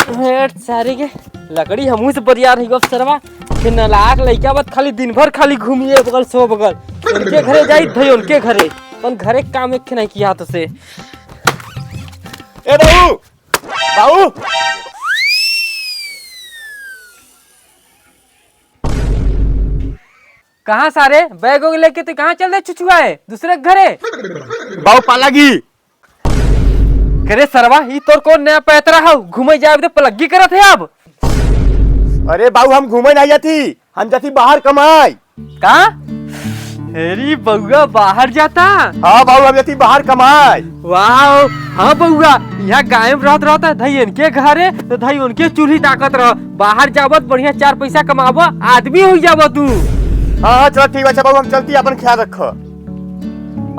Hate सारे के लकड़ी हमू से बरियार ही गप सरवा के नलाक लइका बात खाली दिन भर खाली घूमिए बगल सो बगल उनके घरे जाई थई उनके घरे अपन घरे काम एक नहीं किया तो से ए बाबू बाबू कहाँ सारे बैग लेके तो कहाँ चल रहे चुचुआ है दूसरे के घरे बाबू पालागी करे सरवा ही तोर कौन नया पैतरा हो घूमे जाए तो पलग्गी करत है अब अरे बाबू हम घूमे नहीं जाती हम जाती बाहर कमाई का हेरी बउआ बाहर जाता हाँ बाबू हम जाती बाहर कमाई वाह हाँ बउआ यहाँ गायब रहता है धई इनके घरे तो धई उनके चूल्ही ताकत रह बाहर जावत बढ़िया 4 पैसा कमाबो आदमी हो जाबो तू हाँ हाँ चलो ठीक है बाबू हम चलती अपन ख्याल रखो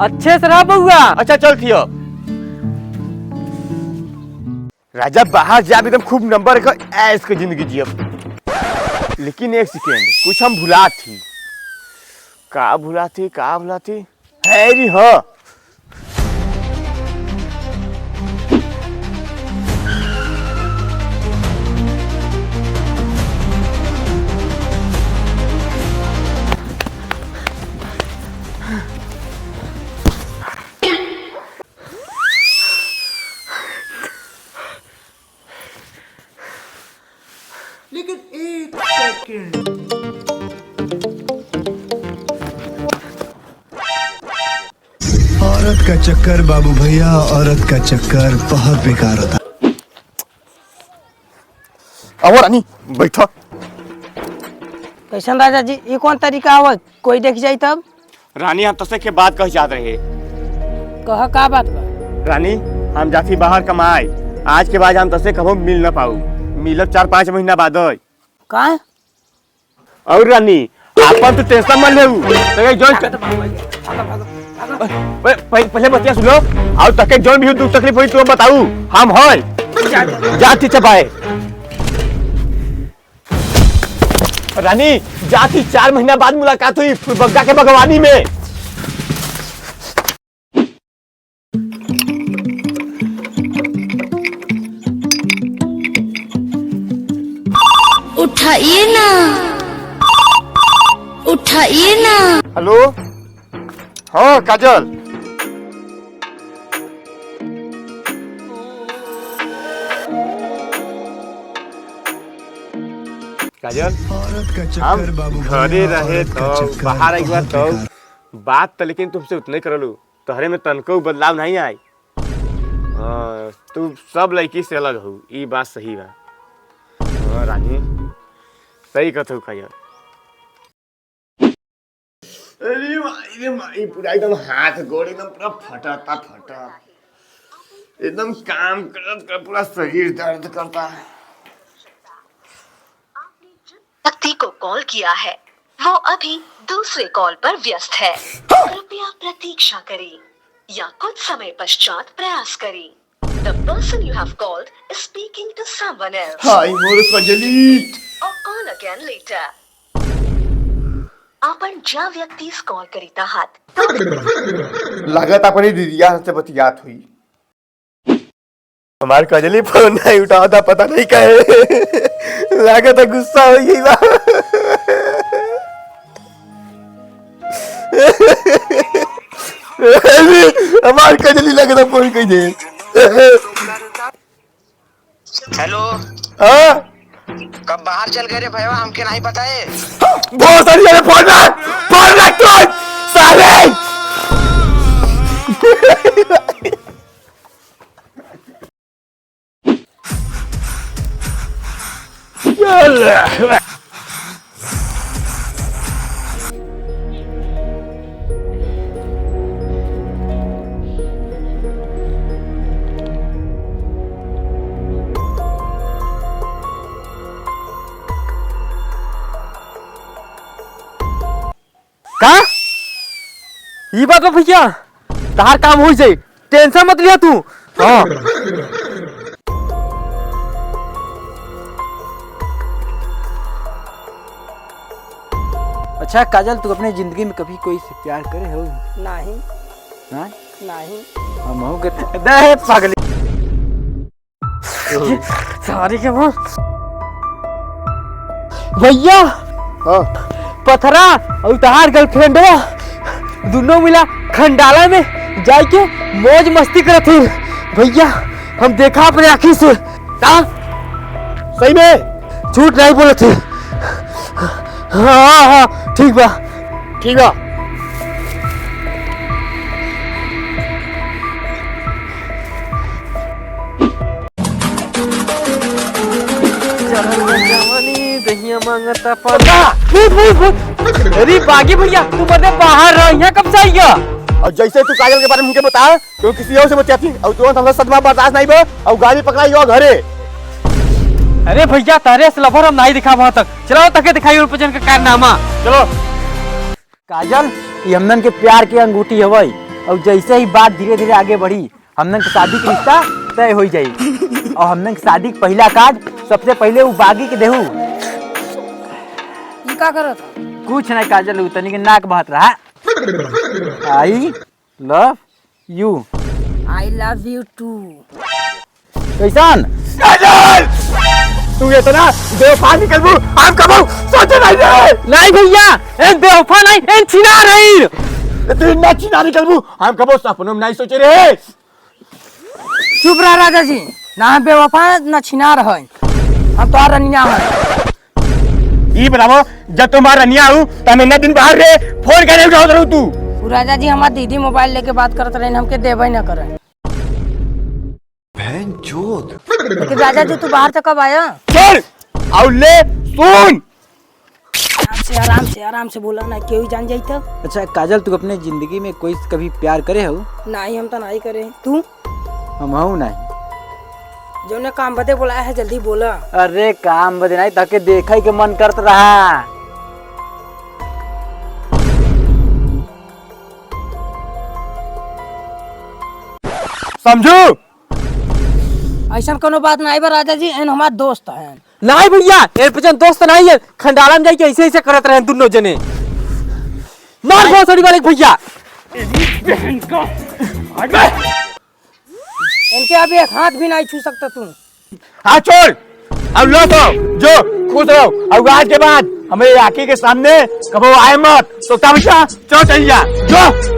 अच्छे से रह बउआ अच्छा चल थियो राजा बाहर जा एकदम खूब नंबर का ऐश की जिंदगी जियब लेकिन एक सेकेंड कुछ हम भुला थी का भुला थी हैरी हाँ लेकिन एक सेकंड औरत का चक्कर बाबू भैया औरत का चक्कर बहुत बेकार होता। अब रानी बैठो कैसन राजा जी ये कौन तरीका आवत कोई देख जाई तब रानी हम तसे के बात कह चाहत रहे कह का बात बा रानी हम जाती बाहर कमाई आज के बाद हम तसे कभी मिल न पाऊ मिलब 4-5 महीना बाद का और रानी आपन तो टेंशन मत लेऊ तके जॉइन पहले बतिया सुनो और तके जॉइन भी दुख तकलीफ होई तो बताऊ हम होय जाती चबाए रानी जाती 4 महीना बाद मुलाकात हुई बग्गा के भगवानी में उठाइए ना हेलो हाँ काजल काजल औरत का हम चक्कर बाबू घरे भैया रहे औरत का तो चक्कर बाहर एक बार बहुत तो बेकार। बात तो लेकिन तुमसे उतने करलू तोहरे में तनको बदलाव नहीं आई तू सब लड़की से अलग हो ये बात सही बा रानी सही कहते काजल अरे माई पूरा एकदम हाथ गोड़ एकदम पूरा फटा एकदम काम करत कर पूरा शरीर दर्द करता है व्यक्ति को कॉल किया है वो अभी दूसरे कॉल पर व्यस्त है कृपया प्रतीक्षा करें या कुछ समय पश्चात प्रयास करें The person you have called is speaking to someone else hi more Kajli or call again later आपण ज्या व्यक्तीस कॉल करीत आहात लागत अपनी दीदिया से बतियात हुई हमार कजली फोन नहीं उठाता पता नहीं कहे लागत गुस्सा हो गई बा हमार कजली लागत फोन कई दे हेलो हाँ कब बाहर चल गए रे भैया हमके नहीं पता है बहुत सारी जगह फोन रख तू साले का ये बात भैया तार काम हो जाए टेंशन मत लिया तू हाँ अच्छा काजल तू अपने जिंदगी में कभी कोई से प्यार करे हो नहीं हाँ? नहीं हम हो गए दे पागली सारी के मां भैया हाँ पथरा और तहार गर्लफ्रेंड दोनों मिला खंडाला में जाके मौज मस्ती करत थी भैया हम देखा अपने आँखी से का सही में झूठ नहीं बोले थे हाँ हाँ ठीक बा ठीक है। दहिया मांगता अरे बागी भैया तू बदे बाहर रह यहाँ कब से आइया और जैसे तू काजल के बारे में मुझे बता क्यों किसी और से बचाती और तुरंत हमरा सदमा बर्दाश्त नहीं बा और गाड़ी पकड़ाई हो घरे। अरे भैया तारे से लफर हम नहीं दिखा वहां तक चलो तके दिखाई और पचन का कारनामा चलो काजल ये हमनन के प्यार की अंगूठी हवई और जैसे ही बात धीरे धीरे आगे बढ़ी हमनन के शादी के रिश्ता तय हो जाई और हमनन के शादी के पहला कार्ड सबसे पहले वो बागी के देहू। ये का करत कुछ नहीं काजल उतनी के नाक बहत रहा। I love you. I love you too. कैसन काजल तू ये तो ना बेवफा निकलबू हम कबो सोचे नहीं रे। नहीं भैया ए बेवफा नहीं ए छिना नहीं तू ना चिना निकलबू हम कबो सपनों में नहीं सोचे रे। चुप रह राजा जी ना हम बेवफा ना छिनार है हम तो रनिया है। ई बताओ जब तुम्हारा रनिया हूँ तो मैं दिन बाहर रे फोन करे उठाओ रहू तू। वो राजा जी हमार दीदी मोबाइल लेके बात करते रहे हमके देवे न करे। लेकिन राजा जी तू बाहर से कब आया? चल और ले सुन आराम से बोला ना क्यों जान जाई तब। अच्छा काजल तू अपने जिंदगी में कोई कभी प्यार करे हो? नहीं हम तो नहीं करे। तू हम हूँ नहीं। जो ने काम बदे बोला है जल्दी बोला। अरे काम बदे नहीं ताके देखा के मन करत रहा। समझू ऐसा कोनो बात नहीं बा राजा जी एन हमार दोस्त है। नहीं भैया ए पचन दोस्त नहीं है खंडाला में जाके ऐसे ऐसे करत रहे दोनों जने मार बहुत सारी वाले भैया इनके अभी एक हाथ भी नहीं छू सकता तू। हाँ छोड़ अब लो तो जो खुश रहो और आज के बाद हमें आके के सामने कबो आए मत तो तब चलो चल जा जो।